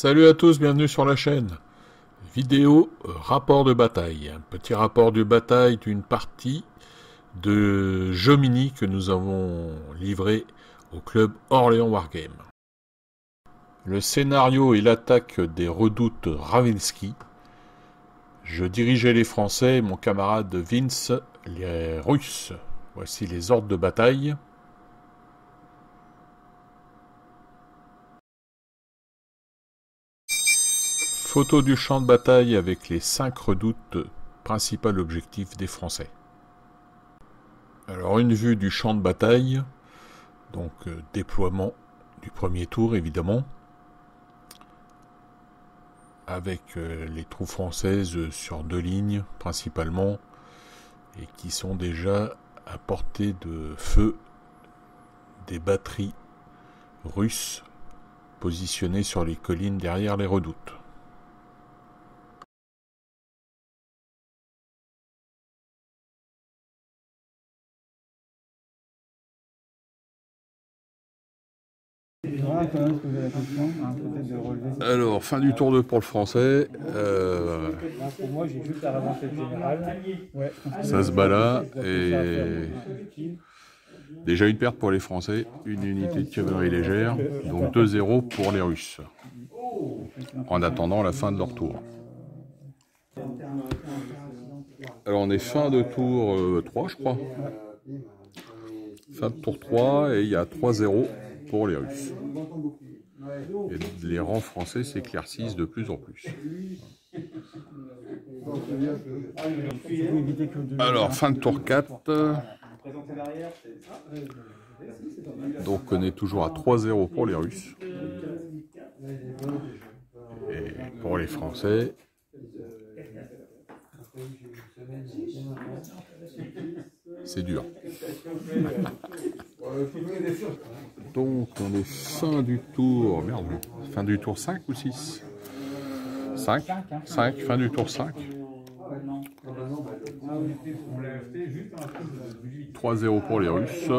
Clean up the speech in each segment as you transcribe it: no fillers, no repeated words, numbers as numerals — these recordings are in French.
Salut à tous, bienvenue sur la chaîne. Vidéo rapport de bataille. Un petit rapport de bataille d'une partie de jeux mini que nous avons livré au club Orléans Wargame. Le scénario est l'attaque des redoutes Ravenski. Je dirigeais les Français et mon camarade Vince les Russes. Voici les ordres de bataille. Photo du champ de bataille avec les 5 redoutes, principal objectif des Français. Alors une vue du champ de bataille, donc déploiement du premier tour évidemment, avec les troupes françaises sur 2 lignes principalement, et qui sont déjà à portée de feu des batteries russes positionnées sur les collines derrière les redoutes. Alors, fin du tour 2 pour le français. Pour moi, j'ai juste à ravancer le général. Ouais, Ça se bat là. Et déjà une perte pour les Français, une unité de cavalerie légère, donc 2-0 pour les Russes. En attendant la fin de leur tour. Alors on est fin de tour 3, je crois. Fin de tour 3 et il y a 3-0 pour les Russes. Et les rangs français s'éclaircissent de plus en plus. Alors, fin de tour 4. Donc on est toujours à 3-0 pour les Russes. Et pour les Français, c'est dur. Donc on est fin du tour, merde, fin du tour 5 ou 6 5, fin du tour 5. 3-0 pour les Russes.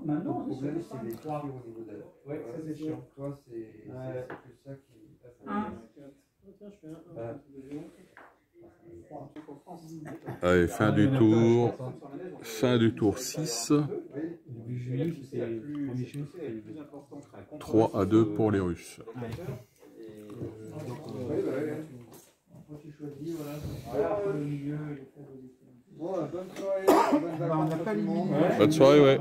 Maintenant, c'est les trois. Ouais, ça c'est chiant. Toi, c'est plus ça qui. Allez, fin du tour 6. 3-2 pour les Russes. Bonne soirée, ouais.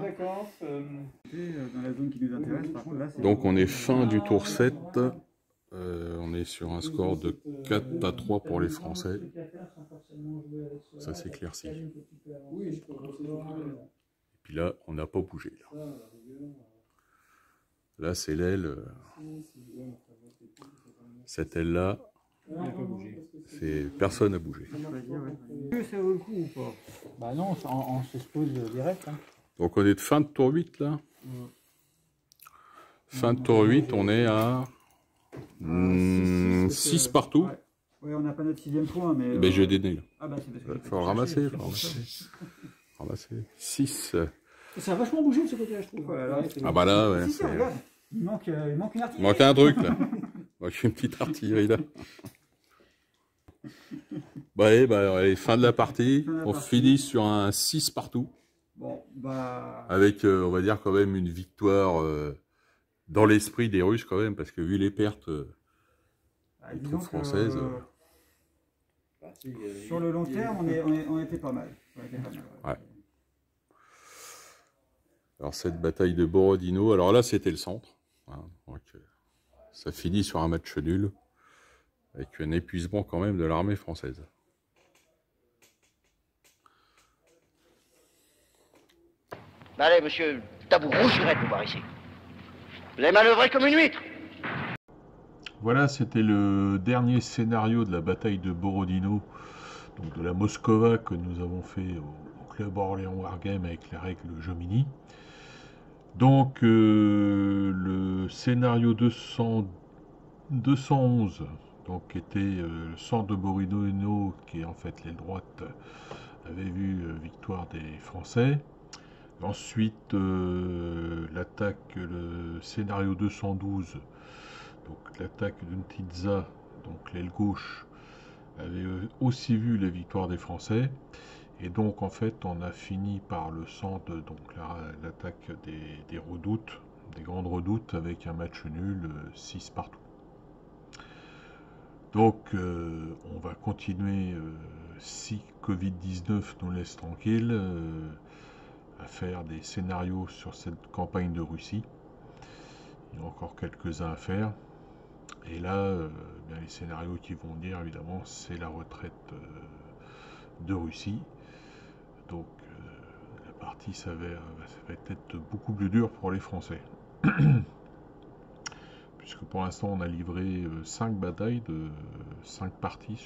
Donc on est fin du tour 7. On est sur un score de 4-3 pour les Français. Ça s'éclaircit. Et puis là, on n'a pas bougé. Là, c'est l'aile. Cette aile-là, personne n'a bougé. Ça vaut le coup ou pas? Bah non, on s'expose direct. Hein. Donc on est de fin de tour 8 là. Fin de tour 8, on est à 6 partout. Oui, on n'a pas notre 6e point, mais... Ben j'ai des nez là. Ah bah c'est parce que... Faut le ramasser, ramasser. 6. Ça a vachement bougé de ce côté-là, je trouve. Ah bah là, ouais. Si, regarde. Il manque une artillerie. Il manque un truc là. Il manque une petite artillerie là. Bon allez, fin de la partie. On finit sur un 6 partout. Bon, bah... Avec, on va dire quand même une victoire dans l'esprit des Russes quand même, parce que vu les pertes des troupes françaises... Sur le long terme, on était pas mal. Ouais. Alors cette bataille de Borodino, alors là c'était le centre. Hein, donc, ça finit sur un match nul, avec un épuisement quand même de l'armée française. Allez, monsieur, tabou rouge, j'irai vous voir ici. Vous avez manœuvré comme une huître. Voilà, c'était le dernier scénario de la bataille de Borodino, donc de la Moskova que nous avons fait au club Orléans Wargame avec les règles jeux mini. Donc le scénario 211 donc était le centre de Borodino qui est en fait l'aile droite avait vu victoire des Français. Ensuite, l'attaque, le scénario 212, donc l'attaque de Ntidza, donc l'aile gauche, avait aussi vu les victoires des Français. Et donc en fait on a fini par le centre, donc l'attaque des redoutes, des grandes redoutes, avec un match nul, 6 partout. Donc on va continuer, si Covid-19 nous laisse tranquille, à faire des scénarios sur cette campagne de Russie. Il y a encore quelques-uns à faire. Et là, bien, les scénarios qui vont dire, évidemment, c'est la retraite de Russie. Donc la partie ça va être beaucoup plus dur pour les Français. Puisque pour l'instant on a livré 5 batailles, 5 parties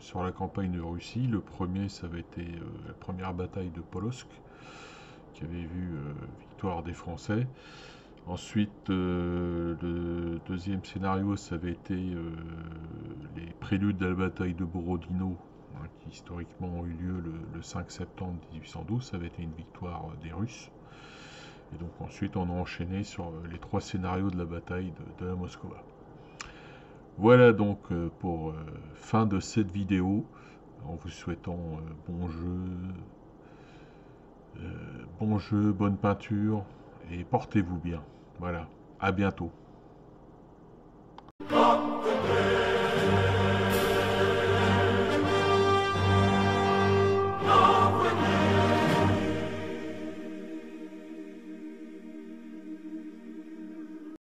sur la campagne de Russie. Le premier, ça avait été la première bataille de Polotsk, qui avait vu victoire des Français. Ensuite, le deuxième scénario, ça avait été les préludes de la bataille de Borodino, hein, qui historiquement ont eu lieu le 5 septembre 1812. Ça avait été une victoire des Russes. Et donc ensuite, on a enchaîné sur les 3 scénarios de la bataille de la Moskova. Voilà donc pour fin de cette vidéo, en vous souhaitant bon jeu, bonne peinture, et portez-vous bien. Voilà, à bientôt.